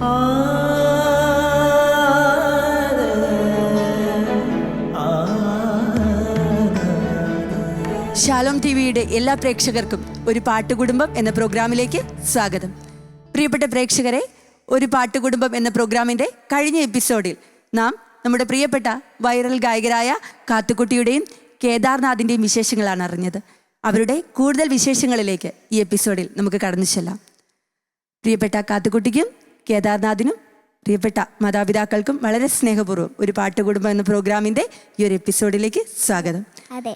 ശാലോം ടിവിയുടെ എല്ലാ പ്രേക്ഷകർക്കും ഒരു പാട്ടുകുടുംബം എന്ന പ്രോഗ്രാമിലേക്ക് സ്വാഗതം. പ്രിയപ്പെട്ട പ്രേക്ഷകരെ, ഒരു പാട്ടുകുടുംബം എന്ന പ്രോഗ്രാമിൻ്റെ കഴിഞ്ഞ എപ്പിസോഡിൽ നാം നമ്മുടെ പ്രിയപ്പെട്ട വൈറൽ ഗായകരായ കാത്തുക്കുട്ടിയുടെയും കേദാർനാഥിൻ്റെയും വിശേഷങ്ങളാണ് അറിഞ്ഞത്. അവരുടെ കൂടുതൽ വിശേഷങ്ങളിലേക്ക് ഈ എപ്പിസോഡിൽ നമുക്ക് കടന്നു ചെല്ലാം. പ്രിയപ്പെട്ട കാത്തുക്കുട്ടിക്കും കേദാർനാഥിനും പ്രിയപ്പെട്ട മാതാപിതാക്കൾക്കും വളരെ സ്നേഹപൂർവ്വം ഒരു പാട്ടുകുടുംബം എന്ന പ്രോഗ്രാമിൻ്റെ ഈ ഒരു എപ്പിസോഡിലേക്ക് സ്വാഗതം. അതെ,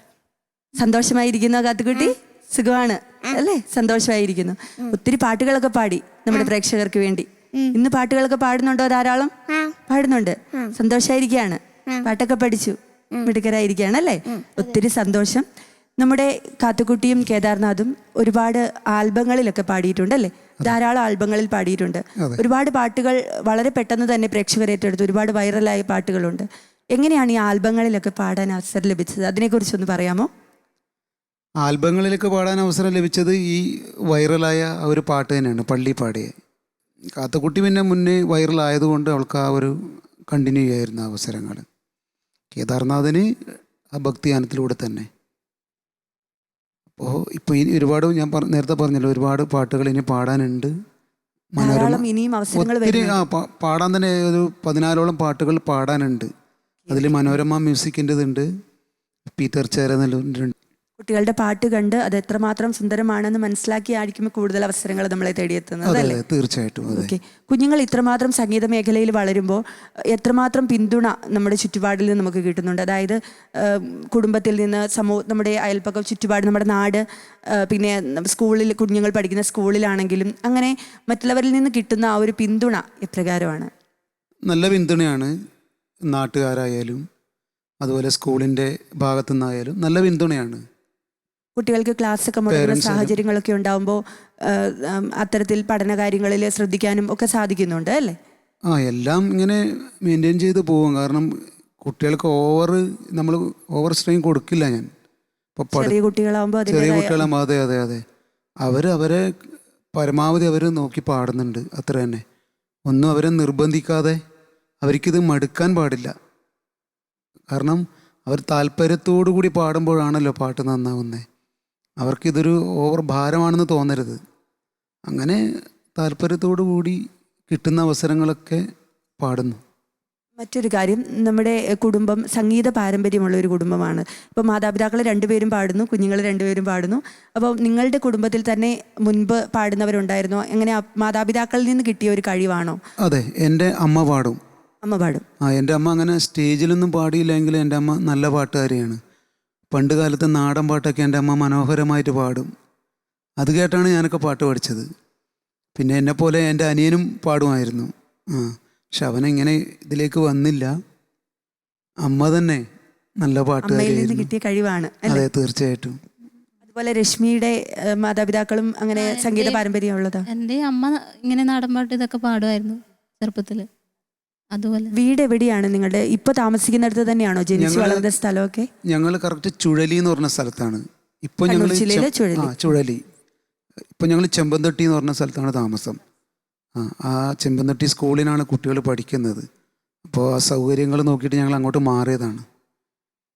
സന്തോഷമായിരിക്കുന്നു കാത്തുക്കുട്ടി? സുഖമാണ് അല്ലേ? സന്തോഷമായിരിക്കുന്നു. ഒത്തിരി പാട്ടുകളൊക്കെ പാടി നമ്മുടെ പ്രേക്ഷകർക്ക് വേണ്ടി. ഇന്ന് പാട്ടുകളൊക്കെ പാടുന്നുണ്ടോ? ധാരാളം പാടുന്നുണ്ട്. സന്തോഷമായിരിക്കുകയാണ്. പാട്ടൊക്കെ പഠിച്ചു മിടുക്കരായിരിക്കുകയാണ് അല്ലേ? ഒത്തിരി സന്തോഷം. നമ്മുടെ കാത്തുക്കുട്ടിയും കേദാർനാഥും ഒരുപാട് ആൽബങ്ങളിലൊക്കെ പാടിയിട്ടുണ്ട് അല്ലേ? ധാരാളം ആൽബങ്ങളിൽ പാടിയിട്ടുണ്ട്. ഒരുപാട് പാട്ടുകൾ വളരെ പെട്ടെന്ന് തന്നെ പ്രേക്ഷകർ ഏറ്റെടുത്ത് ഒരുപാട് വൈറലായ പാട്ടുകളുണ്ട്. എങ്ങനെയാണ് ഈ ആൽബങ്ങളിലൊക്കെ പാടാൻ അവസരം ലഭിച്ചത്? അതിനെക്കുറിച്ചൊന്ന് പറയാമോ? ആൽബങ്ങളിലൊക്കെ പാടാൻ അവസരം ലഭിച്ചത് ഈ വൈറലായ ആ ഒരു പാട്ട് തന്നെയാണ്, പള്ളി പാടിയ. കാത്തുക്കുട്ടി പിന്നെ മുന്നേ വൈറലായതുകൊണ്ട് അവൾക്ക് ആ ഒരു കണ്ടിന്യൂ ചെയ്യായിരുന്ന അവസരങ്ങൾ. കേദാർനാഥിന് ആ ഭക്തിഗാനത്തിലൂടെ തന്നെ. അപ്പോൾ ഇപ്പോൾ ഇനി ഒരുപാട് ഞാൻ നേരത്തെ പറഞ്ഞല്ലോ, ഒരുപാട് പാട്ടുകൾ ഇനി പാടാനുണ്ട്. ഒത്തിരി പാടാൻ തന്നെ ഒരു 14ഓളം പാട്ടുകൾ പാടാനുണ്ട്. അതിൽ മനോരമ മ്യൂസിക്കിൻ്റെതുണ്ട്, പീറ്റർ ചേരനല്ലൂരിൻ്റെ. കുട്ടികളുടെ പാട്ട് കണ്ട് അത് എത്രമാത്രം സുന്ദരമാണെന്ന് മനസ്സിലാക്കിയായിരിക്കും കൂടുതൽ അവസരങ്ങൾ നമ്മളെ തേടിയെത്തുന്നത് അല്ലേ? തീർച്ചയായിട്ടും. ഓക്കെ, കുഞ്ഞുങ്ങൾ ഇത്രമാത്രം സംഗീത മേഖലയിൽ വളരുമ്പോൾ എത്രമാത്രം പിന്തുണ നമ്മുടെ ചുറ്റുപാടിൽ നിന്ന് നമുക്ക് കിട്ടുന്നുണ്ട്? അതായത് കുടുംബത്തിൽ നിന്ന്, നമ്മുടെ അയൽപ്പക്കം, ചുറ്റുപാട്, നമ്മുടെ നാട്, പിന്നെ സ്കൂളിൽ കുഞ്ഞുങ്ങൾ പഠിക്കുന്ന സ്കൂളിലാണെങ്കിലും അങ്ങനെ മറ്റുള്ളവരിൽ നിന്ന് കിട്ടുന്ന ആ ഒരു പിന്തുണ എപ്രകാരമാണ്? നല്ല പിന്തുണയാണ്. നാട്ടുകാരായാലും അതുപോലെ സ്കൂളിൻ്റെ ഭാഗത്തു നിന്നായാലും നല്ല പിന്തുണയാണ്. കുട്ടികൾക്ക് ക്ലാസ്സൊക്കെ മുടങ്ങുന്ന സാഹചര്യങ്ങളൊക്കെ ഉണ്ടാകുമ്പോൾ അത്തരത്തിൽ പഠന കാര്യങ്ങളിൽ ശ്രദ്ധിക്കാനും ഒക്കെ സാധിക്കുന്നുണ്ട് അല്ലേ? എല്ലാം ഇങ്ങനെ മെയിൻറ്റെയിൻ ചെയ്ത് പോകും. കാരണം കുട്ടികൾക്ക് ഓവർ സ്ട്രെയിൻ കൊടുക്കില്ല ഞാൻ. ചെറിയ കുട്ടികളാകുമ്പോൾ അതെ അതെ അതെ, അവരെ പരമാവധി അവർ നോക്കി പാടുന്നുണ്ട്, അത്ര തന്നെ. ഒന്നും അവരെ നിർബന്ധിക്കാതെ. അവർക്കിത് മടുക്കാൻ പാടില്ല. കാരണം അവർ താല്പര്യത്തോടു കൂടി പാടുമ്പോഴാണല്ലോ പാട്ട് നന്നാവുന്നത്. അവർക്കിതൊരു ഓവർ ഭാരമാണെന്ന് തോന്നരുത്. അങ്ങനെ താല്പര്യത്തോടു കൂടി കിട്ടുന്ന അവസരങ്ങളൊക്കെ പാടുന്നു. മറ്റൊരു കാര്യം, നമ്മുടെ കുടുംബം സംഗീത പാരമ്പര്യമുള്ള ഒരു കുടുംബമാണ്. ഇപ്പോൾ മാതാപിതാക്കൾ രണ്ടുപേരും പാടുന്നു, കുഞ്ഞുങ്ങൾ രണ്ടുപേരും പാടുന്നു. അപ്പോൾ നിങ്ങളുടെ കുടുംബത്തിൽ തന്നെ മുൻപ് പാടുന്നവരുണ്ടായിരുന്നോ? എങ്ങനെ മാതാപിതാക്കളിൽ നിന്ന് കിട്ടിയ ഒരു കഴിവാണോ? അതെ, എൻ്റെ അമ്മ പാടും. അമ്മ പാടും? എൻ്റെ അമ്മ അങ്ങനെ സ്റ്റേജിലൊന്നും പാടിയില്ലെങ്കിലും എൻ്റെ അമ്മ നല്ല പാട്ടുകാരിയാണ്. പണ്ട് കാലത്ത് നാടൻ പാട്ടൊക്കെ എൻ്റെ അമ്മ മനോഹരമായിട്ട് പാടും. അത് കേട്ടാണ് ഞാനൊക്കെ പാട്ട് പഠിച്ചത്. പിന്നെ എന്നെപ്പോലെ എൻ്റെ അനിയനും പാടുമായിരുന്നു. പക്ഷെ അവനെങ്ങനെ ഇതിലേക്ക് വന്നില്ല. അമ്മ തന്നെ നല്ല പാട്ടുകാരിയായിരുന്നു. കിട്ടിയ കഴിവാണ്. അതെ, തീർച്ചയായിട്ടും. അതുപോലെ രശ്മിയുടെ മാതാപിതാക്കളും അങ്ങനെ സംഗീത പാരമ്പര്യമുള്ളതാ? എൻ്റെ അമ്മ ഇങ്ങനെ നാടൻ പാട്ട് ഇതൊക്കെ പാടുമായിരുന്നു ചെറുപ്പത്തിൽ. അതുപോലെ. വീട് എവിടെയാണ് നിങ്ങളുടെ? ഇപ്പൊ താമസിക്കുന്നിടത്ത് തന്നെയാണോ ജനിച്ചു വളർന്ന സ്ഥലമൊക്കെ? ഞങ്ങൾ കറക്റ്റ് ചുഴലി എന്ന് പറഞ്ഞ സ്ഥലത്താണ്. ഇപ്പൊ ഞങ്ങൾ ചുഴലി. ഇപ്പൊ ഞങ്ങൾ ചെമ്പന്തൊട്ടി എന്ന് പറഞ്ഞ സ്ഥലത്താണ് താമസം. ആ ചെമ്പന്തൊട്ടി സ്കൂളിനാണ് കുട്ടികൾ പഠിക്കുന്നത്. അപ്പോൾ ആ സൗകര്യങ്ങൾ നോക്കിയിട്ട് ഞങ്ങൾ അങ്ങോട്ട് മാറിയതാണ്.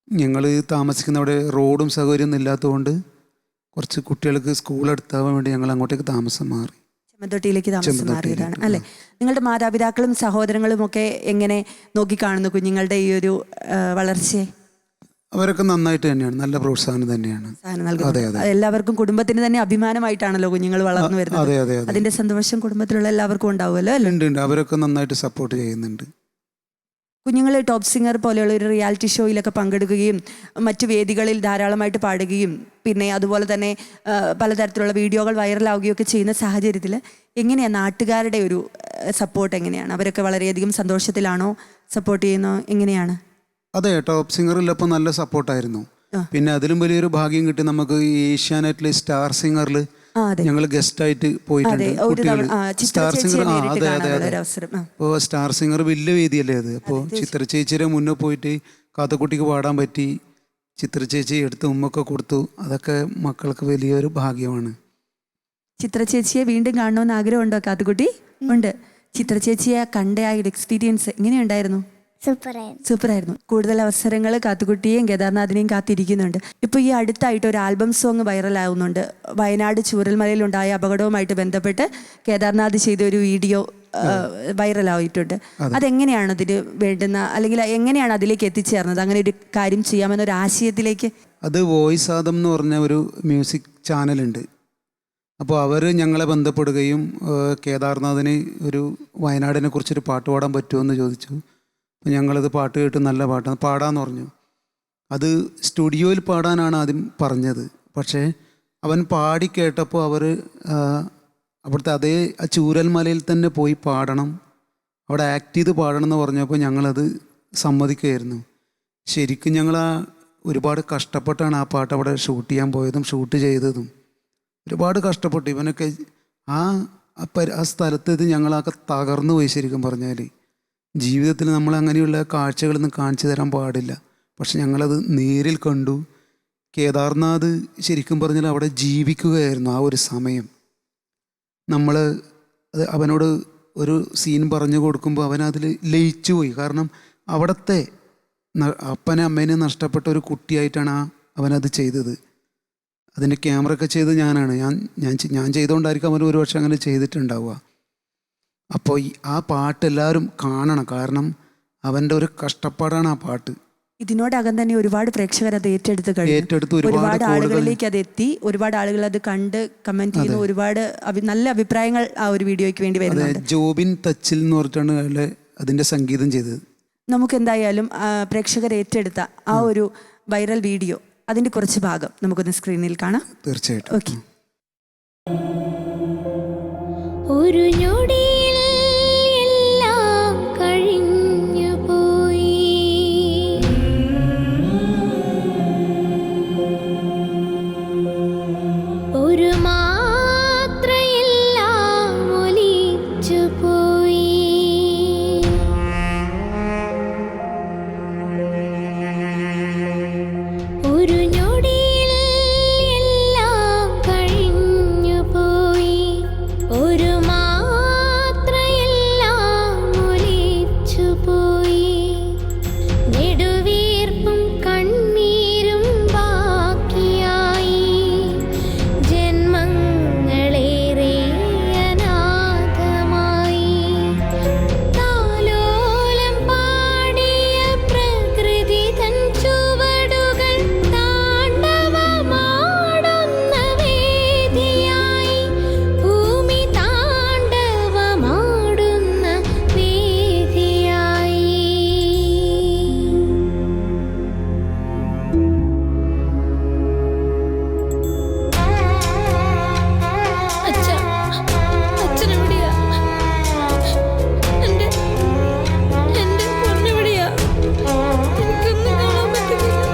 ഞങ്ങൾ താമസിക്കുന്ന അവിടെ റോഡും സൗകര്യമൊന്നും ഇല്ലാത്തതുകൊണ്ട് കുറച്ച് കുട്ടികൾക്ക് സ്കൂൾ എടുത്താവാൻ വേണ്ടി ഞങ്ങൾ അങ്ങോട്ടേക്ക് താമസം മാറി. ചെമ്പന്തൊട്ടിയിലേക്ക് താമസം മാറിയതാണ് അല്ലേ? നിങ്ങളുടെ മാതാപിതാക്കളും സഹോദരങ്ങളും ഒക്കെ എങ്ങനെ നോക്കിക്കാണുന്നു കുഞ്ഞുങ്ങളുടെ ഈ ഒരു വളർച്ചയെ? അവരൊക്കെ നന്നായിട്ട് തന്നെയാണ്, നല്ല പ്രോത്സാഹനം തന്നെയാണ്. എല്ലാവർക്കും കുടുംബത്തിന് തന്നെ അഭിമാനമായിട്ടാണല്ലോ കുഞ്ഞുങ്ങൾ വളർന്നു വരുന്നത്. അതിന്റെ സന്തോഷം കുടുംബത്തിലുള്ള എല്ലാവർക്കും ഉണ്ടാവുമല്ലോ അല്ലേ? ഉണ്ട്, അവരൊക്കെ നന്നായിട്ട് സപ്പോർട്ട് ചെയ്യുന്നുണ്ട്. കുഞ്ഞുങ്ങൾ ടോപ്പ് സിംഗർ പോലെയുള്ള ഒരു റിയാലിറ്റി ഷോയിലൊക്കെ പങ്കെടുക്കുകയും മറ്റു വേദികളിൽ ധാരാളമായിട്ട് പാടുകയും പിന്നെ അതുപോലെ തന്നെ പലതരത്തിലുള്ള വീഡിയോകൾ വൈറലാവുകയും ഒക്കെ ചെയ്യുന്ന സാഹചര്യത്തിൽ എങ്ങനെയാണ് നാട്ടുകാരുടെ ഒരു സപ്പോർട്ട്? എങ്ങനെയാണ് അവരൊക്കെ വളരെയധികം സന്തോഷത്തിലാണോ? സപ്പോർട്ട് ചെയ്യുന്നോ? എങ്ങനെയാണ്? അതെ, ടോപ്പ് സിംഗറിലപ്പോൾ നല്ല സപ്പോർട്ടായിരുന്നു. പിന്നെ അതിലും വലിയൊരു ഭാഗ്യം കിട്ടി നമുക്ക്. ഈ ഏഷ്യാനെറ്റിലെ സ്റ്റാർ സിംഗറിൽ ഞങ്ങൾ ഗസ്റ്റായിട്ട് പോയിട്ടുണ്ട്. സ്റ്റാർ സിംഗർ, അതെ അതെ അതെ. അപ്പോൾ സ്റ്റാർ സിംഗർ വലിയ വേദിയല്ലേ അത്. അപ്പോൾ ചിത്ര ചേച്ചിയുടെ മുന്നേ പോയിട്ട് കാത്തുക്കുട്ടിക്ക് പാടാൻ പറ്റി. ചിത്ര ചേച്ചി എടുത്ത് ഉമ്മൊക്കെ കൊടുത്തു. അതൊക്കെ മക്കൾക്ക് വലിയൊരു ഭാഗ്യമാണ്. ചിത്ര ചേച്ചിയെ വീണ്ടും കാണണമെന്ന് ആഗ്രഹമുണ്ടോ കാത്തുക്കുട്ടി? ഉണ്ട്. ചിത്ര ചേച്ചിയെ കണ്ട ആ ഒരു എക്സ്പീരിയൻസ് എങ്ങനെയുണ്ടായിരുന്നു? സൂപ്പറായിരുന്നു. കൂടുതൽ അവസരങ്ങൾ കാത്തുകുട്ടിയെയും കേദാർനാഥിനെയും കാത്തിരിക്കുന്നുണ്ട്. ഇപ്പോൾ ഈ അടുത്തായിട്ട് ഒരു ആൽബം സോങ് വൈറലാവുന്നുണ്ട്. വയനാട് ചൂരൽമലയിലുണ്ടായ അപകടവുമായിട്ട് ബന്ധപ്പെട്ട് കേദാർനാഥ് ചെയ്ത ഒരു വീഡിയോ വൈറലായിട്ടുണ്ട്. അതെങ്ങനെയാണ് അതിന് വേണ്ടുന്ന, അല്ലെങ്കിൽ എങ്ങനെയാണ് അതിലേക്ക് എത്തിച്ചേർന്നത്, അങ്ങനെ ഒരു കാര്യം ചെയ്യാമെന്നൊരു ആശയത്തിലേക്ക്? അത് വോയിസ് ആദം എന്ന് പറഞ്ഞ ഒരു മ്യൂസിക് ചാനലുണ്ട്. അപ്പോൾ അവർ ഞങ്ങളെ ബന്ധപ്പെടുകയും കേദാർനാഥിന് ഒരു വയനാടിനെ കുറിച്ചൊരു പാട്ട് പാടാൻ പറ്റുമോ എന്ന് ചോദിച്ചു. അപ്പോൾ ഞങ്ങളത് പാട്ട് കേട്ട് നല്ല പാട്ടാണ് പാടാമെന്ന് പറഞ്ഞു. അത് സ്റ്റുഡിയോയിൽ പാടാനാണ് ആദ്യം പറഞ്ഞത്. പക്ഷേ അവൻ പാടി കേട്ടപ്പോൾ അവർ അവിടുത്തെ അതേ ആ ചൂരൽമലയിൽ തന്നെ പോയി പാടണം, അവിടെ ആക്ട് ചെയ്ത് പാടണം എന്ന് പറഞ്ഞപ്പോൾ ഞങ്ങളത് സമ്മതിക്കുകയായിരുന്നു. ശരിക്കും ഞങ്ങൾ ഒരുപാട് കഷ്ടപ്പെട്ടാണ് ആ പാട്ട് അവിടെ ഷൂട്ട് ചെയ്യാൻ പോയതും ഷൂട്ട് ചെയ്തതും. ഒരുപാട് കഷ്ടപ്പെട്ടു. ഇവനൊക്കെ ആ സ്ഥലത്ത് ഇത് ഞങ്ങളൊക്കെ തകർന്നു പോയി. ശരിക്കും പറഞ്ഞാൽ ജീവിതത്തിൽ നമ്മൾ അങ്ങനെയുള്ള കാഴ്ചകളൊന്നും കാണിച്ചു തരാൻ പാടില്ല. പക്ഷെ ഞങ്ങളത് നേരിൽ കണ്ടു. കേദാർനാഥ് ശരിക്കും പറഞ്ഞാൽ അവിടെ ജീവിക്കുകയായിരുന്നു ആ ഒരു സമയം. നമ്മൾ അവനോട് ഒരു സീൻ പറഞ്ഞു കൊടുക്കുമ്പോൾ അവനതിൽ ലയിച്ചു പോയി. കാരണം അവിടുത്തെ അപ്പനെ അമ്മേനെ നഷ്ടപ്പെട്ട ഒരു കുട്ടിയായിട്ടാണ് അവനത് ചെയ്തത്. അതിൻ്റെ ക്യാമറ ഒക്കെ ചെയ്ത് ഞാനാണ്. ഞാൻ ചെയ്തുകൊണ്ടായിരിക്കും അവൻ ഒരു പക്ഷെ അങ്ങനെ ചെയ്തിട്ടുണ്ടാവുക. അപ്പോൾ ആ പാട്ട് എല്ലാവരും കാണണം. കാരണം അവൻ്റെ ഒരു കഷ്ടപ്പാടാണ് ആ പാട്ട്. ഇതിനോടകം തന്നെ ഒരുപാട് പ്രേക്ഷകർ അത് ഏറ്റെടുത്ത് ഒരുപാട് ആളുകളിലേക്ക് അത് എത്തി. ഒരുപാട് ആളുകൾ അത് കണ്ട് കമന്റ് ചെയ്യുന്നു. ഒരുപാട് നല്ല അഭിപ്രായങ്ങൾ ആ ഒരു വീഡിയോയ്ക്ക് വേണ്ടി വരുന്നുണ്ട്. ജോബിൻ തച്ചിൽ എന്ന് പറഞ്ഞിട്ടാണ് അതിൻ്റെ സംഗീതം ചെയ്തത്. നമുക്ക് എന്തായാലും പ്രേക്ഷകർ ഏറ്റെടുത്ത ആ ഒരു വൈറൽ വീഡിയോ, അതിൻ്റെ കുറച്ച് ഭാഗം നമുക്കൊന്ന് സ്ക്രീനിൽ കാണാം. തീർച്ചയായിട്ടും. ഓക്കെ. ഒരു ഞൊടിയിൽ എല്ലാം കഴിഞ്ഞു പോയി, ഒരു മാത്രയെല്ലാം ഒലിച്ചു പോയി, ഒരു ഞൊടിയിൽ എല്ലാം കഴിഞ്ഞു പോയി, ഒരു മാത്രയെല്ലാം ഒലിച്ചു പോയി, നെടുവീർപ്പും കണ്ണീരും ബാക്കിയായി, ജന്മങ്ങളേറെ അനാഥമായി, താലോലം പാടിയ പ്രകൃതി തൻ ചുവടുകൾ താണ്ഡവമാടുന്ന വേദിയായി, ഭൂമി താണ്ഡവമാടുന്ന വേദിയായി. അച്ഛനെവിടെയാ? എന്റെ പൊന്നെവിടെയാ? എനിക്കൊന്നും കാണാൻ പറ്റുന്നില്ല.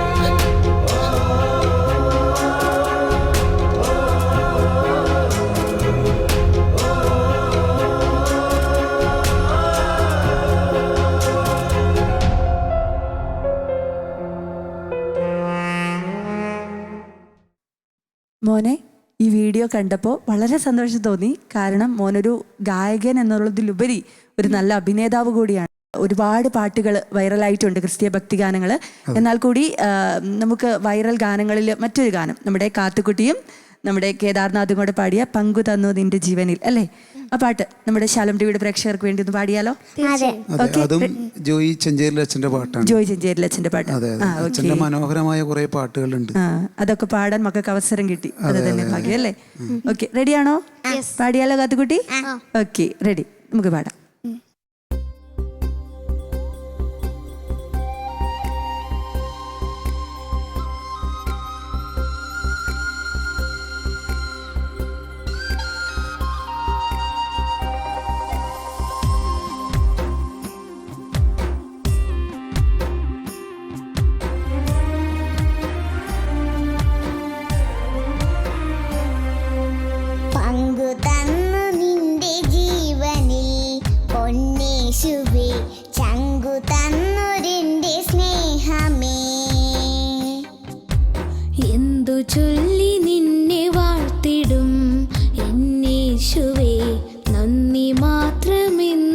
മോനെ, ഈ വീഡിയോ കണ്ടപ്പോൾ വളരെ സന്തോഷം തോന്നി. കാരണം മോനൊരു ഗായകൻ എന്നുള്ളതിലുപരി ഒരു നല്ല അഭിനേതാവ് കൂടിയാണ്. ഒരുപാട് പാട്ടുകൾ വൈറലായിട്ടുണ്ട്, ക്രിസ്തീയ ഭക്തിഗാനങ്ങൾ. എന്നാൽ കൂടി നമുക്ക് വൈറൽ ഗാനങ്ങളിൽ മറ്റൊരു ഗാനം, നമ്മുടെ കാത്തുകുട്ടിയും നമ്മുടെ കേദാർനാഥും കൂടെ പാടിയ പങ്കു തന്നു നിന്റെ ജീവനിൽ, അല്ലേ? ആ പാട്ട് നമ്മുടെ ശാലം ടിവിയുടെ പ്രേക്ഷകർക്ക് വേണ്ടി ഒന്ന് പാടിയാലോ? അതും ജോയി ചെഞ്ചേരിലച്ഛൻ്റെ പാട്ടാണ്. ജോയി ചെഞ്ചേരിലച്ഛൻ്റെ പാട്ട്. അച്ഛൻ്റെ മനോഹരമായ കുറെ പാട്ടുകളുണ്ട്. അതൊക്കെ പാടാൻ മക്കൾക്ക് അവസരം കിട്ടി. അത് തന്നെ ഭാഗ്യം, അല്ലേ? ഓക്കെ, റെഡിയാണോ? പാടിയാലോ കാത്തുകുട്ടി? Okay, ready. നമുക്ക് പാടാം. പങ്കു തന്നു നിന്റെ ജീവനിൽ പൊന്നേശുവേ, ചങ്കു തന്നൊരെന്റെ സ്നേഹമേ, എന്തു ചൊല്ലി നിന്നെ വാഴ്ത്തിടും എന്നേശുവേ, നന്ദി മാത്രമെന്ന്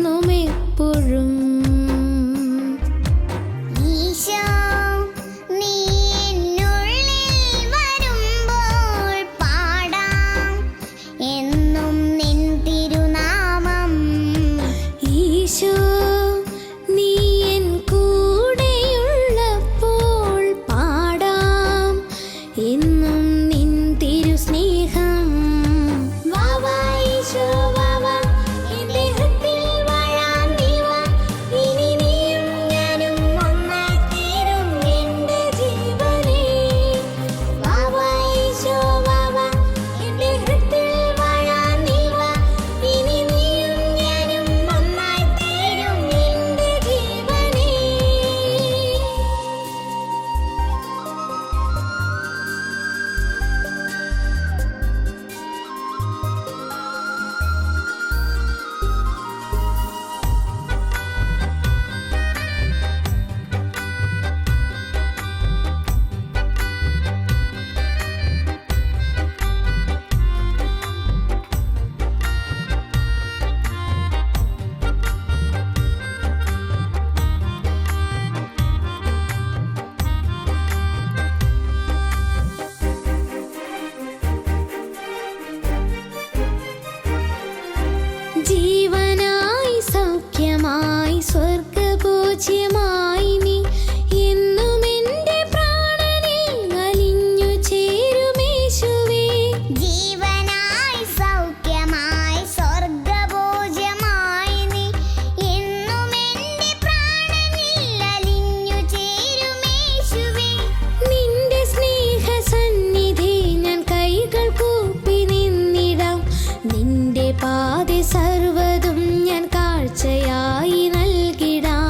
കൂടാതെ സർവ്വതും ഞാൻ കാഴ്ചയായി നൽകിടാം.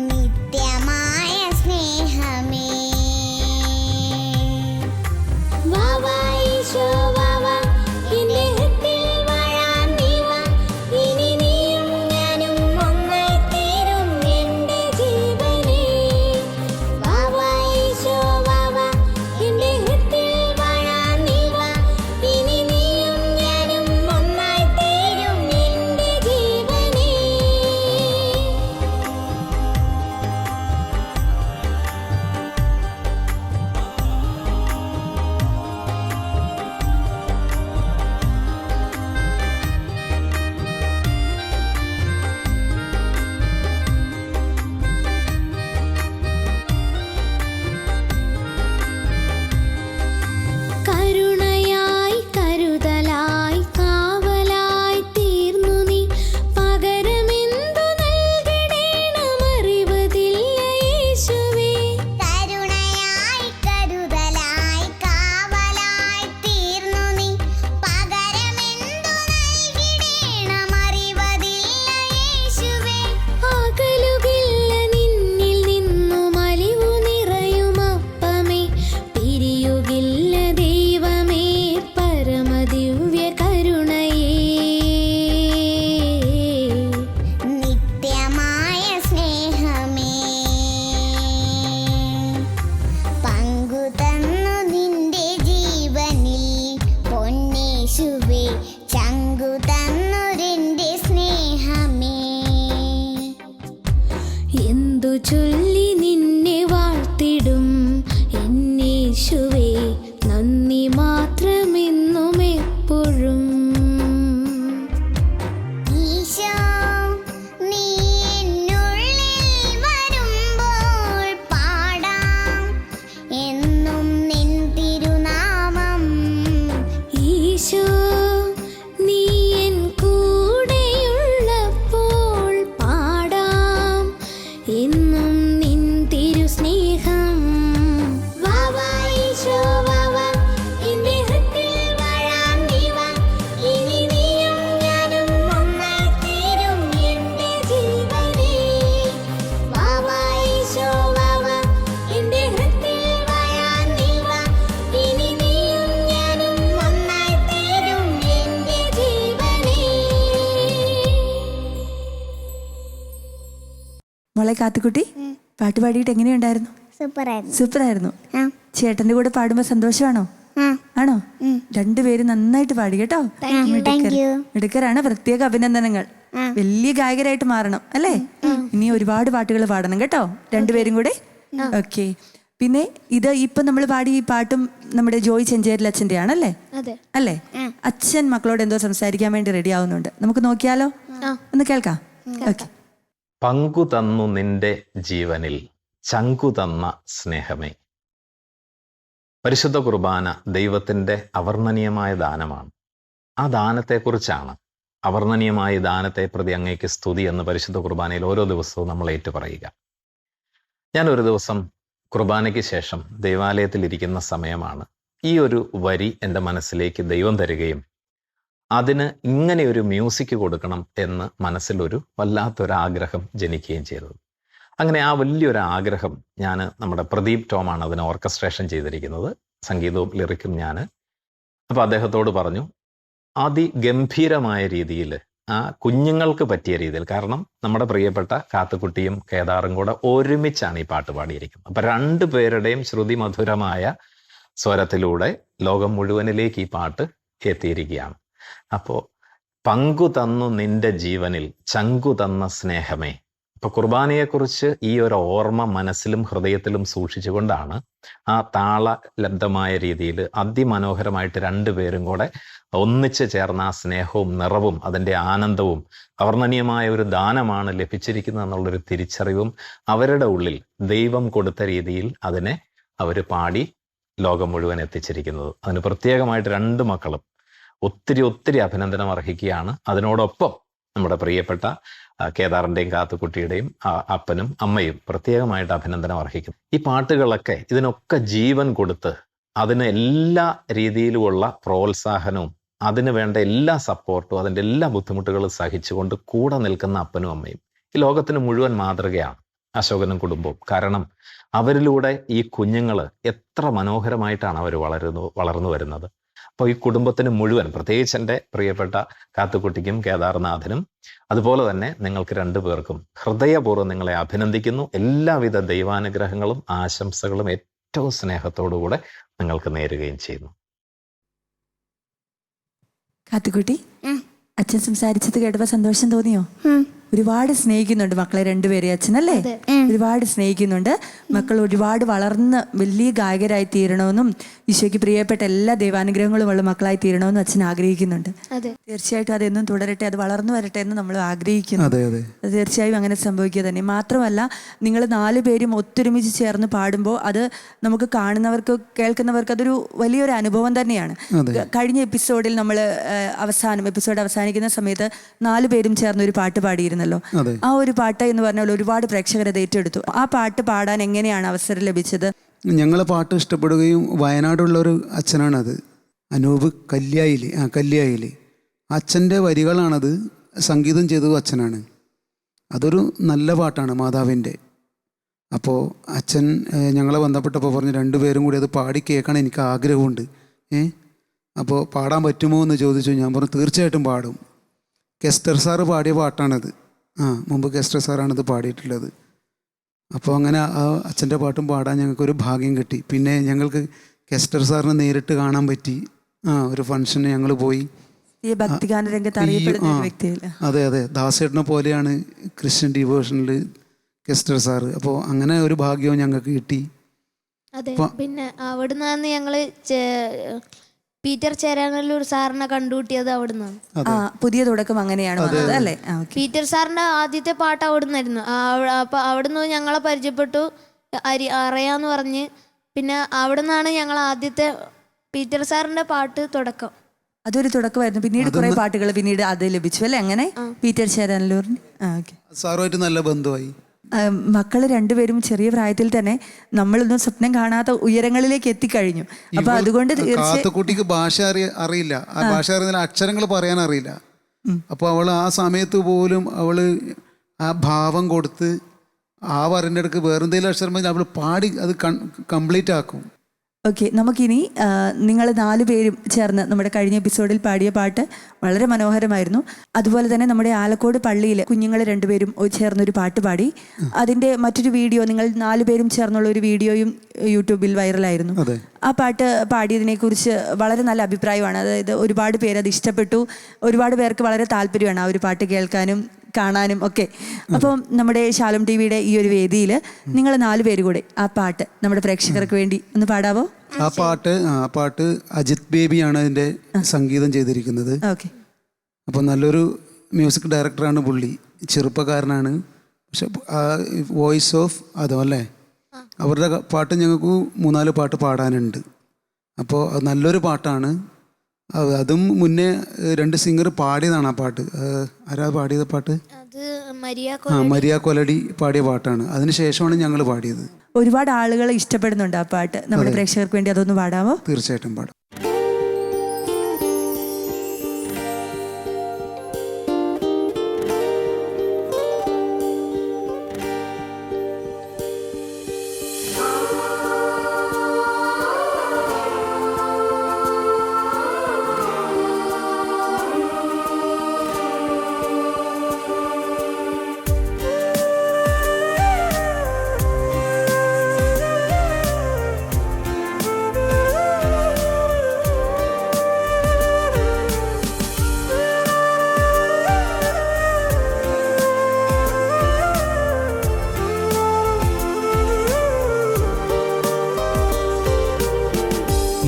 നിത്യമായ സ്നേഹമേ വാവാ ഈശോ വാവാ, എന്റെ ഹൃത്തിൽ വാഴാൻ നീ വാ. ഇനി നീയും ഞാനും ഒന്നായി തീരും എന്റെ ജീവനേ. വാവാ ഈശോ വാവാ, എന്റെ ഹൃത്തിൽ വാഴാൻ നീ വാ. ഇനി നീയും ഞാനും ഒന്നായി തീരും എന്റെ ജീവനേ. കരുണയായി കരുതലായി കാവലായി തീർന്നു നീ. പകരമെന്തു നൽകിടേണമറിവതില്ല യേശുവേ. കരുണയായി കരുതലായി കാവലായി തീർന്നു നീ. പകരമെന്തു നൽകിടേണമറിവതില്ല യേശുവേ. അകലുകില്ല നിന്നിൽ നിന്നു മലിവു നിറയുമപ്പമേ. പിരിയുകില്ല ദൈവമേ പരമദിവ്യ കരുണയേ. നിത്യമായ സ്നേഹമേ പങ്കു തന്നു നിന്റെ ജീവനിൽ പൊന്നേശുവേ. ചങ്കു തന്നൊരെന്റെ സ്നേഹമേ. എന്തു ചൊല്ലി നിന്നെ വാഴ്ത്തിടും എന്നേശുവേ. നന്ദി മാത്രമെന്നും എപ്പോഴും. ഈശോ നീ എന്നുള്ളിൽ വരുമ്പോൾ പാടാം എന്നും നിൻ തിരുനാമം. ഈശോ നീ എൻ കൂടെയുള്ളപ്പോൾ പാടാം എന്നും നിൻ തിരുസ്നേഹം. വാവാ ഈശോ വാവാ, എന്റെ ഹൃത്തിൽ വാഴാൻ നീ വാ. ഇനി നീയും ഞാനും ഒന്നായി തീരും എന്റെ ജീവനേ. വാവാ ഈശോ വാവാ, എന്റെ ഹൃത്തിൽ വാഴാൻ നീ വാ. ഇനി നീയും ഞാനും ഒന്നായി തീരും എന്റെ ജീവനേ. മോളെ കാത്തുക്കുട്ടി, പാട്ട് പാടിയിട്ട് എങ്ങനെയുണ്ടായിരുന്നു? സൂപ്പറായിരുന്നു. സൂപ്പറായിരുന്നു. ചേട്ടന്റെ കൂടെ പാടുമ്പോ സന്തോഷമാണോ? ആണോ? രണ്ടുപേരും നന്നായിട്ട് പാടി കേട്ടോ. മിടുക്കരാണ്. പ്രത്യേക അഭിനന്ദനങ്ങൾ. വലിയ ഗായകരായിട്ട് മാറണം അല്ലേ? ഇനി ഒരുപാട് പാട്ടുകൾ പാടണം കേട്ടോ രണ്ടുപേരും കൂടെ. ഓക്കെ. പിന്നെ ഇത് ഇപ്പൊ നമ്മൾ പാടി ഈ പാട്ടും നമ്മുടെ ജോയ് ചെഞ്ചേരിൽ അച്ഛൻ്റെ ആണല്ലേ? അല്ലേ? അച്ഛൻ മക്കളോട് എന്തോ സംസാരിക്കാൻ വേണ്ടി റെഡി ആവുന്നുണ്ട്. നമുക്ക് നോക്കിയാലോ? ഒന്ന് കേൾക്കാം. ഓക്കെ. പങ്കു തന്നു നിന്റെ ജീവനിൽ ചങ്കു തന്ന സ്നേഹമേ. പരിശുദ്ധ കുർബാന ദൈവത്തിൻ്റെ അവർണ്ണനീയമായ ദാനമാണ്. ആ ദാനത്തെക്കുറിച്ചാണ്, അവർണ്ണനീയമായ ദാനത്തെ പ്രതി അങ്ങേക്ക് സ്തുതി എന്ന് പരിശുദ്ധ കുർബാനയിൽ ഓരോ ദിവസവും നമ്മൾ ഏറ്റുപറയുക. ഞാൻ ഒരു ദിവസം കുർബാനയ്ക്ക് ശേഷം ദൈവാലയത്തിൽ ഇരിക്കുന്ന സമയമാണ് ഈ ഒരു വരി എൻ്റെ മനസ്സിലേക്ക് ദൈവം തരികയും അതിന് ഇങ്ങനെ ഒരു മ്യൂസിക് കൊടുക്കണം എന്ന് മനസ്സിലൊരു വല്ലാത്തൊരാഗ്രഹം ജനിക്കുകയും ചെയ്തത്. അങ്ങനെ ആ വലിയൊരു ആഗ്രഹം നമ്മുടെ പ്രദീപ് ടോമാണ് അതിന് ഓർക്കസ്ട്രേഷൻ ചെയ്തിരിക്കുന്നത്, സംഗീതവും ലിറിക്കും ഞാൻ. അപ്പോൾ അദ്ദേഹത്തോട് പറഞ്ഞു അതിഗംഭീരമായ രീതിയിൽ ആ കുഞ്ഞുങ്ങൾക്ക് പറ്റിയ രീതിയിൽ, കാരണം നമ്മുടെ പ്രിയപ്പെട്ട കാത്തുക്കുട്ടിയും കേദാറും കൂടെ ഒരുമിച്ചാണ് ഈ പാട്ട് പാടിയിരിക്കുന്നത്. അപ്പം രണ്ടുപേരുടെയും ശ്രുതിമധുരമായ സ്വരത്തിലൂടെ ലോകം മുഴുവനിലേക്ക് ഈ പാട്ട് എത്തിയിരിക്കുകയാണ്. അപ്പോൾ പങ്കു തന്നു നിന്റെ ജീവനിൽ ചങ്കു തന്ന സ്നേഹമേ. അപ്പോൾ കുർബാനയെക്കുറിച്ച് ഈ ഒരു ഓർമ്മ മനസ്സിലും ഹൃദയത്തിലും സൂക്ഷിച്ചുകൊണ്ടാണ് ആ താളലബ്ധമായ രീതിയിൽ അതിമനോഹരമായിട്ട് രണ്ടുപേരും കൂടെ ഒന്നിച്ച് ചേർന്ന ആ സ്നേഹവും നിറവും അതിൻ്റെ ആനന്ദവും അവർണ്ണനീയമായ ഒരു ദാനമാണ് ലഭിച്ചിരിക്കുന്നത് എന്നുള്ളൊരു തിരിച്ചറിവും അവരുടെ ഉള്ളിൽ ദൈവം കൊടുത്ത രീതിയിൽ അതിനെ അവർ പാടി ലോകം മുഴുവൻ എത്തിച്ചിരിക്കുന്നത്. അതിന് പ്രത്യേകമായിട്ട് രണ്ട് മക്കളും ഒത്തിരി അഭിനന്ദനം അർഹിക്കുകയാണ്. അതിനോടൊപ്പം നമ്മുടെ പ്രിയപ്പെട്ട കേദാറിൻ്റെയും കാത്തുക്കുട്ടിയുടെയും അപ്പനും അമ്മയും പ്രത്യേകമായിട്ട് അഭിനന്ദനം അർഹിക്കും. ഈ പാട്ടുകളൊക്കെ ഇതിനൊക്കെ ജീവൻ കൊടുത്ത് അതിന് എല്ലാ രീതിയിലുമുള്ള പ്രോത്സാഹനവും അതിന് വേണ്ട എല്ലാ സപ്പോർട്ടും അതിൻ്റെ എല്ലാ ബുദ്ധിമുട്ടുകളും സഹിച്ചുകൊണ്ട് കൂടെ നിൽക്കുന്ന അപ്പനും അമ്മയും ഈ ലോകത്തിന് മുഴുവൻ മാതൃകയാണ് അശോകനും കുടുംബവും. കാരണം അവരിലൂടെ ഈ കുഞ്ഞുങ്ങൾ എത്ര മനോഹരമായിട്ടാണ് അവർ വളർന്നു വരുന്നത്. അപ്പോൾ ഈ കുടുംബത്തിന് മുഴുവൻ, പ്രത്യേകിച്ച് എൻ്റെ പ്രിയപ്പെട്ട കാത്തുക്കുട്ടിക്കും കേദാർനാഥിനും അതുപോലെ തന്നെ നിങ്ങൾക്ക് രണ്ടുപേർക്കും ഹൃദയപൂർവ്വം നിങ്ങളെ അഭിനന്ദിക്കുന്നു. എല്ലാവിധ ദൈവാനുഗ്രഹങ്ങളും ആശംസകളും ഏറ്റവും സ്നേഹത്തോടുകൂടെ നിങ്ങൾക്ക് നേരുകയും ചെയ്യുന്നു. കാത്തുക്കുട്ടി, അച്ഛൻ സംസാരിച്ചത് കേട്ടപ്പോ സന്തോഷം തോന്നിയോ? ഒരുപാട് സ്നേഹിക്കുന്നുണ്ട് മക്കളെ രണ്ടുപേരെ അച്ഛനല്ലേ? ഒരുപാട് സ്നേഹിക്കുന്നുണ്ട്. മക്കൾ ഒരുപാട് വളർന്ന് വലിയ ഗായകരായി തീരണമെന്നും ഈശോയ്ക്ക് പ്രിയപ്പെട്ട എല്ലാ ദൈവാനുഗ്രഹങ്ങളും ഉള്ള മക്കളായി തീരണമെന്നും അച്ഛൻ ആഗ്രഹിക്കുന്നുണ്ട്. തീർച്ചയായിട്ടും അതെന്നും തുടരട്ടെ, അത് വളർന്നു വരട്ടെ എന്ന് നമ്മൾ ആഗ്രഹിക്കുന്നു. തീർച്ചയായും അങ്ങനെ സംഭവിക്കുക തന്നെ. മാത്രമല്ല, നിങ്ങൾ 4 പേരും ഒത്തൊരുമിച്ച് ചേർന്ന് പാടുമ്പോൾ അത് നമുക്ക് കാണുന്നവർക്ക് കേൾക്കുന്നവർക്ക് അതൊരു വലിയൊരു അനുഭവം തന്നെയാണ്. കഴിഞ്ഞ എപ്പിസോഡിൽ നമ്മൾ എപ്പിസോഡ് അവസാനിക്കുന്ന സമയത്ത് 4 പേരും ചേർന്ന് ഒരു പാട്ട് പാടിയിരുന്നു. ആ ഒരു പാട്ട് എന്ന് പറഞ്ഞാൽ ഒരുപാട് പ്രേക്ഷകരെ ഏറ്റെടുത്തു. ആ പാട്ട് പാടാൻ എങ്ങനെയാണ് അവസരം ലഭിച്ചത്? ഞങ്ങളെ പാട്ട് ഇഷ്ടപ്പെടുകയും വയനാടുള്ളൊരു അച്ഛനാണത്, അനൂപ് കല്യായില്. അച്ഛൻ്റെ വരികളാണത്, സംഗീതം ചെയ്തതും അച്ഛനാണ്. അതൊരു നല്ല പാട്ടാണ് മാതാവിൻ്റെ. അപ്പോൾ അച്ഛൻ ഞങ്ങളെ ബന്ധപ്പെട്ടപ്പോൾ പറഞ്ഞു 2 പേരും കൂടി അത് പാടി കേൾക്കണം, എനിക്ക് ആഗ്രഹമുണ്ട്. അപ്പോൾ പാടാൻ പറ്റുമോ എന്ന് ചോദിച്ചു. ഞാൻ പറഞ്ഞു തീർച്ചയായിട്ടും പാടും. കെസ്റ്റർ സാറ് പാടിയ പാട്ടാണത്. മുമ്പ് കെസ്റ്റർ സാറാണിത് പാടിയിട്ടുള്ളത്. അപ്പോൾ അങ്ങനെ ആ അച്ഛൻ്റെ പാട്ടും പാടാൻ ഞങ്ങൾക്കൊരു ഭാഗ്യം കിട്ടി. പിന്നെ ഞങ്ങൾക്ക് കെസ്റ്റർ സാറിനെ നേരിട്ട് കാണാൻ പറ്റി. ഒരു ഫംഗ്ഷന് ഞങ്ങൾ പോയി. ഭക്തിഗാന രംഗത്ത് അറിയപ്പെടുന്ന ഒരു വ്യക്തിയല്ലേ? അതെ, ദാസേട്ടനെ പോലെയാണ് ക്രിസ്ത്യൻ ഡിവോഷനിൽ കെസ്റ്റർ സാറ്. അപ്പോൾ അങ്ങനെ ഒരു ഭാഗ്യവും ഞങ്ങൾക്ക് കിട്ടി. അതെ. പിന്നെ അവിടുന്ന് ഞങ്ങള് പീറ്റർ ചേരാനല്ലൂർ സാറിനെ കണ്ടുകൂട്ടിയത് അവിടുന്നാണ്. പുതിയ തുടക്കം അങ്ങനെയാണ് അല്ലേ? പീറ്റർ സാറിന്റെ ആദ്യത്തെ പാട്ട് അവിടുന്നായിരുന്നു. അപ്പൊ അവിടുന്ന് ഞങ്ങളെ പരിചയപ്പെട്ടു, അറിയാന്ന് പറഞ്ഞ്. പിന്നെ അവിടുന്നാണ് ഞങ്ങൾ ആദ്യത്തെ പീറ്റർ സാറിന്റെ പാട്ട് തുടക്കം. അതൊരു തുടക്കമായിരുന്നു. പിന്നീട് കുറെ പാട്ടുകൾ പിന്നീട് അത് ലഭിച്ചു അല്ലേ? അങ്ങനെ പീറ്റർ ചേരാനല്ലൂരിന് സാറുമായിട്ട് നല്ല ബന്ധമായി. മക്കള് 2 പേരും ചെറിയ പ്രായത്തിൽ തന്നെ നമ്മളൊന്നും സ്വപ്നം കാണാത്ത ഉയരങ്ങളിലേക്ക് എത്തിക്കഴിഞ്ഞു. അപ്പൊ അതുകൊണ്ട് കുട്ടിക്ക് ഭാഷ അറിയില്ല. ആ ഭാഷ അറിയുന്ന അക്ഷരങ്ങൾ പറയാൻ അറിയില്ല. അപ്പൊ അവള് ആ സമയത്ത് പോലും അവള് ആ ഭാവം കൊടുത്ത് ആ വരൻ്റെ അടുക്ക് വേറെന്തെങ്കിലും അക്ഷരം പറഞ്ഞാൽ അവള് പാടി അത് കംപ്ലീറ്റ് ആക്കും. ഓക്കെ, നമുക്കിനി നിങ്ങൾ 4 പേരും ചേർന്ന് നമ്മുടെ കഴിഞ്ഞ എപ്പിസോഡിൽ പാടിയ പാട്ട് വളരെ മനോഹരമായിരുന്നു. അതുപോലെ തന്നെ നമ്മുടെ ആലക്കോട് പള്ളിയിൽ കുഞ്ഞുങ്ങൾ 2 പേരും ചേർന്നൊരു പാട്ട് പാടി. അതിൻ്റെ മറ്റൊരു വീഡിയോ, നിങ്ങൾ 4 പേരും ചേർന്നുള്ള ഒരു വീഡിയോയും യൂട്യൂബിൽ വൈറലായിരുന്നു. ആ പാട്ട് പാടിയതിനെ കുറിച്ച് വളരെ നല്ല അഭിപ്രായമാണ്. അതായത് ഒരുപാട് പേര് അത് ഇഷ്ടപ്പെട്ടു. ഒരുപാട് പേർക്ക് വളരെ താല്പര്യമാണ് ആ ഒരു പാട്ട് കേൾക്കാനും കാണാനും ഒക്കെ. അപ്പം നമ്മുടെ ശാലോം ടിവിയുടെ ഈ ഒരു വേദിയിൽ നിങ്ങൾ 4 പേര് കൂടെ ആ പാട്ട് നമ്മുടെ പ്രേക്ഷകർക്ക് വേണ്ടി ഒന്ന് പാടാവോ? ആ പാട്ട് അജിത് ബേബിയാണ് അതിൻ്റെ സംഗീതം ചെയ്തിരിക്കുന്നത്. ഓക്കെ. അപ്പോൾ നല്ലൊരു മ്യൂസിക് ഡയറക്ടറാണ് പുള്ളി, ചെറുപ്പക്കാരനാണ്. പക്ഷെ വോയിസ് ഓഫ് അതോ അല്ലേ, അവരുടെ പാട്ട് ഞങ്ങൾക്ക് 3-4 പാട്ട് പാടാനുണ്ട്. അപ്പോൾ അത് നല്ലൊരു പാട്ടാണ്. അതും മുന്നേ 2 സിംഗർ പാടിയതാണ് ആ പാട്ട്. ആരാ പാടിയത് പാട്ട്? മരിയ കൊലടി പാടിയ പാട്ടാണ്. അതിനുശേഷമാണ് ഞങ്ങൾ പാടിയത്. ഒരുപാട് ആളുകൾ ഇഷ്ടപ്പെടുന്നുണ്ട് ആ പാട്ട്. നമ്മുടെ പ്രേക്ഷകർക്ക് വേണ്ടി അതൊന്ന് പാടാമോ? തീർച്ചയായിട്ടും പാടാം.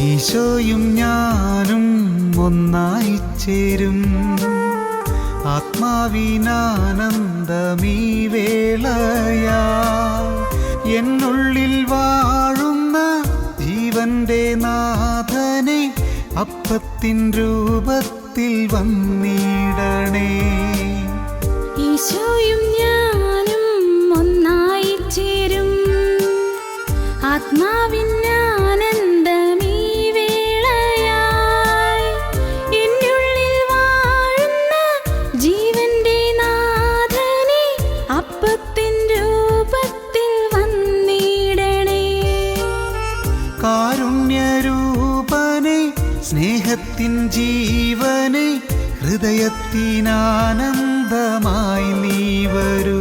ഈശോയും ഞാനും ഒന്നായി ചേരും ആത്മാവിനാനന്ദമീ വേളയാ. എന്നുള്ളിൽ വാഴുന്ന ജീവന്റെ നാഥനെ അപ്പത്തിൻ രൂപത്തിൽ വന്നിടണേ. ഈശോയും ഞാനും ഒന്നായി ചേരും ആത്മാവിനാനന്ദമീ സ്നേഹത്തിൻ ജീവനെ ഹൃദയത്തിനാനന്ദമായി നീ വരൂ.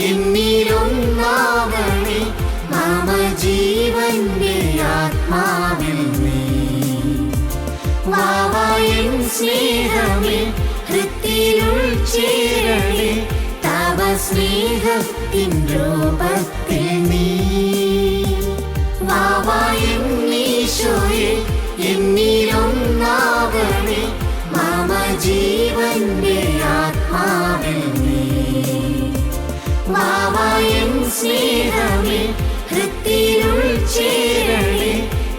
എന്നിലൊന്നാവണേ മമ ജീവന്റെ ആത്മാവിൽ നീ. വാവായൻ സ്നേഹമേ ഹൃത്തിനുൾ ചേരണേ തവ സ്നേഹത്തിൻ രൂപത്തിൽ നീ. വാവായൻ ഈശോയെ എന്നിലൊന്നാവണേ മമ ജീവന്റെ ആത്മാവിൽ നീ. വാവായൻ സ്നേഹമേ ഹൃത്തിനുൾ ചേരണേ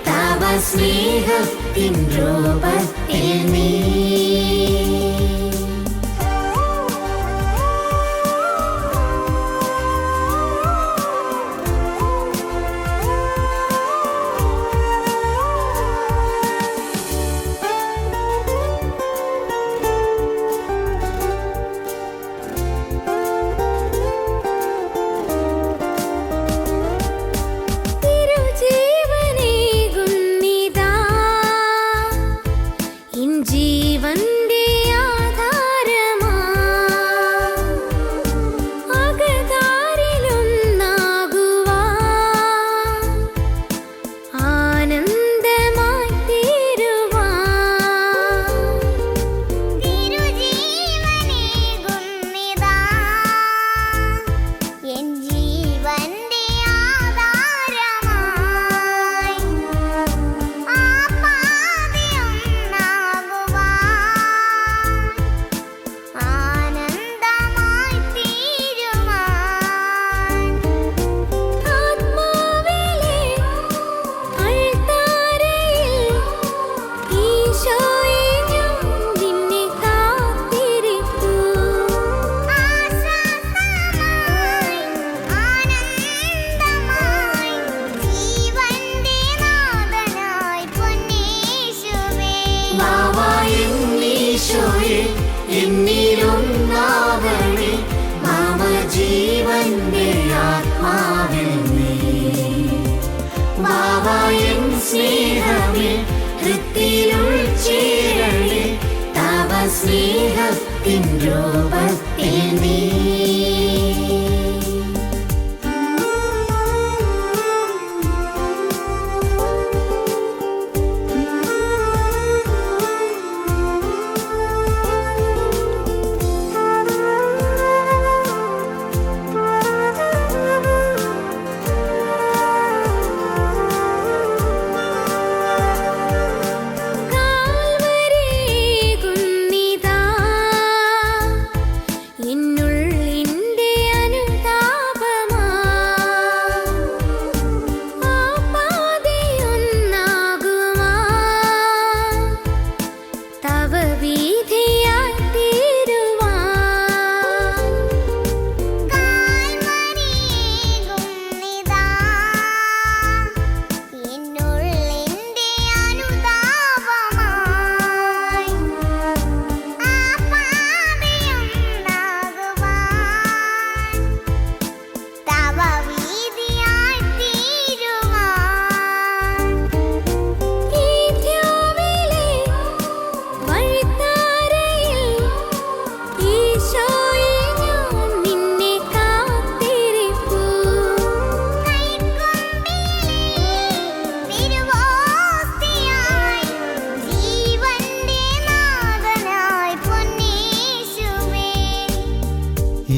തവ സ്നേഹത്തിൻ രൂപത്തിൽ നീ. എന്നിലൊന്നാവണേ മമ ജീവന്റെ ആത്മാവിൽ നീ. വാവായൻ സ്നേഹമേ ഹൃത്തിനുൾ ചേരണേ തവ സ്നേഹത്തിൻ രൂപത്തിൽ നീ.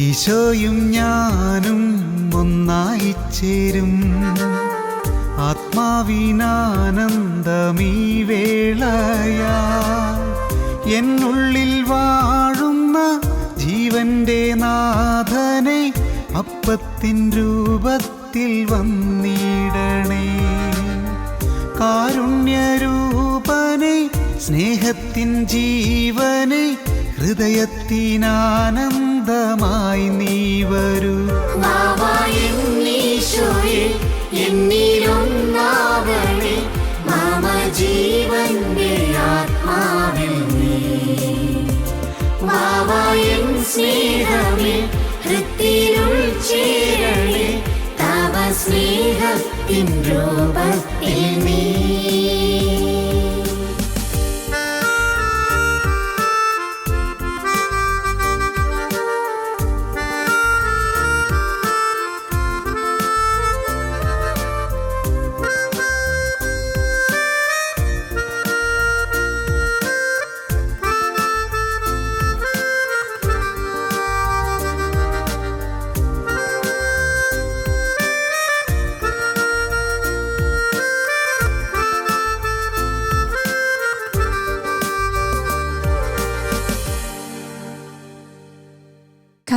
ഈശോയും ഞാനും ഒന്നായി ചേരും ആത്മാവിനാനന്ദമീ വേളയാ. എന്നുള്ളിൽ വാഴുന്ന ജീവന്റെ നാഥനെ അപ്പത്തിൻ രൂപത്തിൽ വന്നിടണേ. കാരുണ്യരൂപനെ സ്നേഹത്തിൻ ജീവനെ ഹൃദയത്തിനാനന്ദമായി നീ വരൂ. എന്നിലൊന്നാവണേ മമ ജീവന്റെ ആത്മാവിൽ നീ. വാവായൻ സ്നേഹമേ ഹൃത്തിനുൾ ചേരണേ തവ സ്നേഹത്തിൻ രൂപത്തിൽ നീ.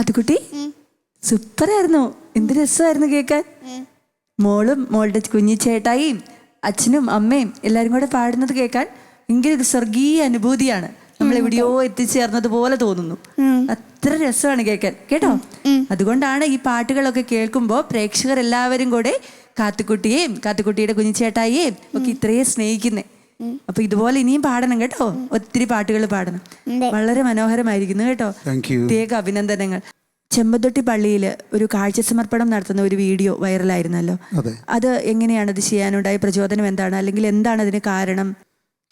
കാത്തുകുട്ടി സൂപ്പറായിരുന്നു. എന്ത് രസമായിരുന്നു കേൾക്കാൻ. മോളും മോളുടെ കുഞ്ഞിച്ചേട്ടായിയും അച്ഛനും അമ്മയും എല്ലാരും കൂടെ പാടുന്നത് കേൾക്കാൻ ഭയങ്കര ഒരു സ്വർഗീയ അനുഭൂതിയാണ്. നമ്മൾ എവിടെയോ എത്തിച്ചേർന്നത് പോലെ തോന്നുന്നു. അത്ര രസമാണ് കേൾക്കാൻ കേട്ടോ. അതുകൊണ്ടാണ് ഈ പാട്ടുകളൊക്കെ കേൾക്കുമ്പോൾ പ്രേക്ഷകർ എല്ലാവരും കൂടെ കാത്തുകുട്ടിയെയും കാത്തുകുട്ടിയുടെ കുഞ്ഞിച്ചേട്ടായിയെയും ഒക്കെ ഇത്രയും സ്നേഹിക്കുന്നേ. അപ്പൊ ഇതുപോലെ ഇനിയും പാടണം കേട്ടോ. ഒത്തിരി പാട്ടുകൾ പാടണം. വളരെ മനോഹരമായിരിക്കുന്നു കേട്ടോ. പ്രത്യേക അഭിനന്ദനങ്ങൾ. ചെമ്പന്തൊട്ടി പള്ളിയിൽ ഒരു കാഴ്ച സമർപ്പണം നടത്തുന്ന ഒരു വീഡിയോ വൈറലായിരുന്നല്ലോ. അത് എങ്ങനെയാണ് ഇത് ചെയ്യാനുണ്ടായ പ്രചോദനം എന്താണ്, അല്ലെങ്കിൽ എന്താണ് അതിന് കാരണം?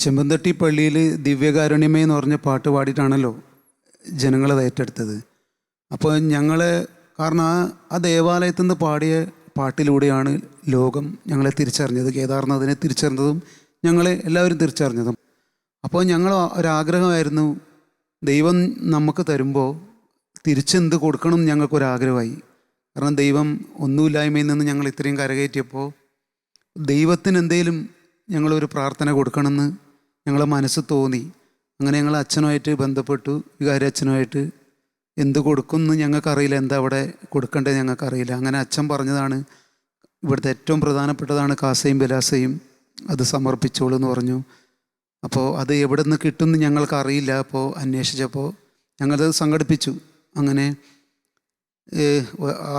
ചെമ്പന്തൊട്ടി പള്ളിയിൽ ദിവ്യകാരുണ്യമേ എന്ന് പറഞ്ഞ പാട്ട് പാടിയിട്ടാണല്ലോ ജനങ്ങളത് ഏറ്റെടുത്തത്. അപ്പോൾ കാരണം ആ ദേവാലയത്തിൽ നിന്ന് പാടിയ പാട്ടിലൂടെയാണ് ലോകം ഞങ്ങളെ തിരിച്ചറിഞ്ഞത്, കേദാർനാഥിനെ തിരിച്ചറിഞ്ഞതും ഞങ്ങളെ എല്ലാവരും തിരിച്ചറിഞ്ഞതും. അപ്പോൾ ഞങ്ങൾ ഒരാഗ്രഹമായിരുന്നു, ദൈവം നമുക്ക് തരുമ്പോൾ തിരിച്ചെന്ത് കൊടുക്കണം ഞങ്ങൾക്കൊരാഗ്രഹമായി. കാരണം ദൈവം ഒന്നുമില്ലായ്മയിൽ നിന്ന് ഞങ്ങൾ ഇത്രയും കരകയറ്റിയപ്പോൾ ദൈവത്തിന് എന്തെങ്കിലും ഞങ്ങളൊരു പ്രാർത്ഥന കൊടുക്കണമെന്ന് ഞങ്ങളെ മനസ്സ് തോന്നി. അങ്ങനെ ഞങ്ങൾ അച്ഛനുമായിട്ട് ബന്ധപ്പെട്ടു, വികാരി അച്ഛനുമായിട്ട്. എന്ത് കൊടുക്കുമെന്ന് ഞങ്ങൾക്കറിയില്ല, എന്താ അവിടെ കൊടുക്കേണ്ടത് ഞങ്ങൾക്കറിയില്ല. അങ്ങനെ അച്ഛൻ പറഞ്ഞതാണ്, ഇവിടുത്തെ ഏറ്റവും പ്രധാനപ്പെട്ടതാണ് കാസയും ബലാസയും, അത് സമർപ്പിച്ചോളൂ എന്ന് പറഞ്ഞു. അപ്പോൾ അത് എവിടെ നിന്ന് കിട്ടുമെന്ന് ഞങ്ങൾക്കറിയില്ല. അപ്പോൾ അന്വേഷിച്ചപ്പോൾ ഞങ്ങളത് സംഘടിപ്പിച്ചു. അങ്ങനെ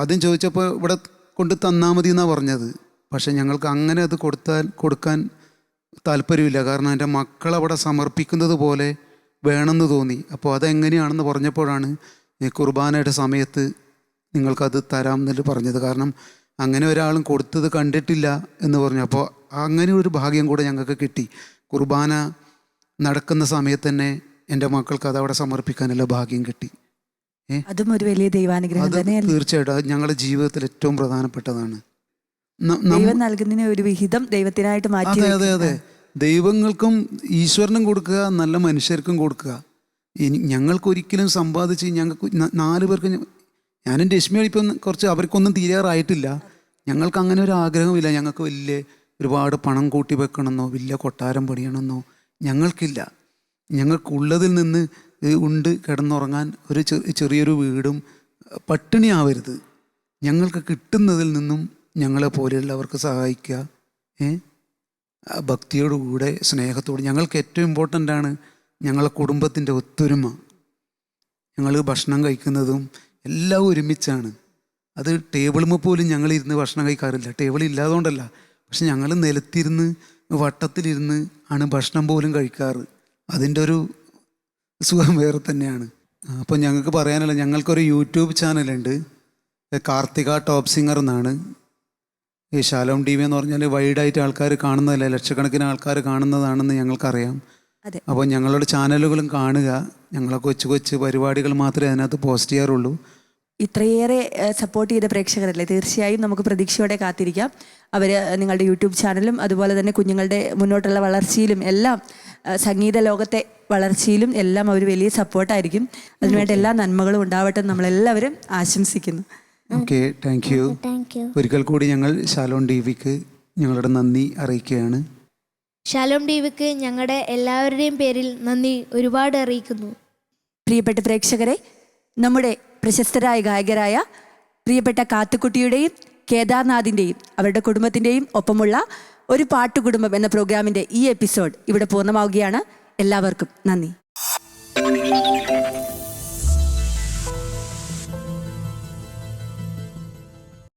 ആദ്യം ചോദിച്ചപ്പോൾ ഇവിടെ കൊണ്ട് തന്നാൽ മതി എന്നാണ് പറഞ്ഞത്. പക്ഷെ ഞങ്ങൾക്ക് അങ്ങനെ അത് കൊടുക്കാൻ താല്പര്യമില്ല. കാരണം എൻ്റെ മക്കളവിടെ സമർപ്പിക്കുന്നത് പോലെ വേണമെന്ന് തോന്നി. അപ്പോൾ അതെങ്ങനെയാണെന്ന് പറഞ്ഞപ്പോഴാണ് കുർബാനയുടെ സമയത്ത് നിങ്ങൾക്കത് തരാം എന്നിട്ട് പറഞ്ഞത്. കാരണം അങ്ങനെ ഒരാളും കൊടുത്തത് കണ്ടിട്ടില്ല എന്ന് പറഞ്ഞു. അപ്പോൾ അങ്ങനെ ഒരു ഭാഗ്യം കൂടെ ഞങ്ങൾക്ക് കിട്ടി. കുർബാന നടക്കുന്ന സമയത്ത് തന്നെ എൻ്റെ മക്കൾക്ക് അതവിടെ സമർപ്പിക്കാനുള്ള ഭാഗ്യം കിട്ടി. അതും ഒരു വലിയ ദൈവാനുഗ്രഹം തന്നെയല്ലേ? തീർച്ചയായിട്ടും അത് ഞങ്ങളുടെ ജീവിതത്തിൽ ഏറ്റവും പ്രധാനപ്പെട്ടതാണ്. ദൈവം നൽകുന്നതിന് ഒരു വിഹിതം ദൈവത്തിനായിട്ട് മാറ്റി. അതെ അതെ അതെ. ദൈവങ്ങൾക്കും ഈശ്വരനും കൊടുക്കുക, നല്ല മനുഷ്യർക്കും കൊടുക്കുക. ഞങ്ങൾക്കൊരിക്കലും സമ്പാദിച്ച് ഞങ്ങൾക്ക് 4 പേർക്ക്, ഞാനും രശ്മിയും ഇപ്പം കുറച്ച് അവർക്കൊന്നും തീരാറായിട്ടില്ല. ഞങ്ങൾക്ക് അങ്ങനെ ഒരു ആഗ്രഹമില്ല. ഞങ്ങൾക്ക് വലിയ ഒരുപാട് പണം കൂട്ടി വെക്കണമെന്നോ വലിയ കൊട്ടാരം പണിയണമെന്നോ ഞങ്ങൾക്കില്ല. ഞങ്ങൾക്കുള്ളതിൽ നിന്ന് ഉണ്ട് കിടന്നുറങ്ങാൻ ഒരു ചെറിയൊരു വീടും, പട്ടിണിയാവരുത്. ഞങ്ങൾക്ക് കിട്ടുന്നതിൽ നിന്നും ഞങ്ങളെ പോലെയുള്ളവർക്ക് സഹായിക്കുക, ഭക്തിയോടുകൂടെ സ്നേഹത്തോട്. ഞങ്ങൾക്ക് ഏറ്റവും ഇമ്പോർട്ടൻ്റ് ആണ് ഞങ്ങളെ കുടുംബത്തിൻ്റെ ഒത്തൊരുമ. ഞങ്ങൾ ഭക്ഷണം കഴിക്കുന്നതും എല്ലാം ഒരുമിച്ചാണ്. അത് ടേബിളുമ്പോൾ പോലും ഞങ്ങളിരുന്ന് ഭക്ഷണം കഴിക്കാറില്ല. ടേബിൾ ഇല്ലാതുകൊണ്ടല്ല, പക്ഷെ ഞങ്ങൾ നിലത്തിരുന്ന് വട്ടത്തിലിരുന്ന് ആണ് ഭക്ഷണം പോലും കഴിക്കാറ്. അതിൻ്റെ ഒരു സുഖം വേറെ തന്നെയാണ്. അപ്പോൾ ഞങ്ങൾക്ക് പറയാനല്ല, ഞങ്ങൾക്കൊരു യൂട്യൂബ് ചാനലുണ്ട്, കാർത്തിക ടോപ്പ് സിംഗർ എന്നാണ്. ഈ ശാലോം ടി വി എന്ന് പറഞ്ഞാൽ വൈഡായിട്ട് ആൾക്കാർ കാണുന്നതല്ല, ലക്ഷക്കണക്കിന് ആൾക്കാർ കാണുന്നതാണെന്ന് ഞങ്ങൾക്കറിയാം. അപ്പോൾ ഞങ്ങളുടെ ചാനലുകളും കാണുക. ഞങ്ങളെ കൊച്ചു കൊച്ചു പരിപാടികൾ മാത്രമേ അതിനകത്ത് പോസ്റ്റ് ചെയ്യാറുള്ളൂ. ഇത്രയേറെ സപ്പോർട്ട് ചെയ്ത പ്രേക്ഷകരല്ലേ, തീർച്ചയായും നമുക്ക് പ്രതീക്ഷയോടെ കാത്തിരിക്കാം. അവർ നിങ്ങളുടെ യൂട്യൂബ് ചാനലും അതുപോലെ തന്നെ കുഞ്ഞുങ്ങളുടെ മുന്നോട്ടുള്ള വളർച്ചയിലും എല്ലാം, സംഗീത ലോകത്തെ വളർച്ചയിലും എല്ലാം അവർ വലിയ സപ്പോർട്ടായിരിക്കും. അതിനുവേണ്ട എല്ലാ നന്മകളും ഉണ്ടാവട്ടെ നമ്മളെല്ലാവരും ആശംസിക്കുന്നു. Okay, thank you. ഒരിക്കൽ കൂടി ഞങ്ങൾ ശാലോം ടി വിക്ക് ഞങ്ങളുടെ നന്ദി അറിയിക്കുകയാണ്. ശാലോം ടി വിക്ക് ഞങ്ങളുടെ എല്ലാവരുടെയും പേരിൽ നന്ദി ഒരുപാട് അറിയിക്കുന്നു. പ്രിയപ്പെട്ട പ്രേക്ഷകരെ, നമ്മുടെ പ്രശസ്തരായ ഗായകരായ പ്രിയപ്പെട്ട കാത്തുക്കുട്ടിയുടെയും കേദാർനാഥിൻ്റെയും അവരുടെ കുടുംബത്തിൻ്റെയും ഒപ്പമുള്ള ഒരു പാട്ടുകുടുംബം എന്ന പ്രോഗ്രാമിൻ്റെ ഈ എപ്പിസോഡ് ഇവിടെ പൂർണ്ണമാവുകയാണ്. എല്ലാവർക്കും നന്ദി.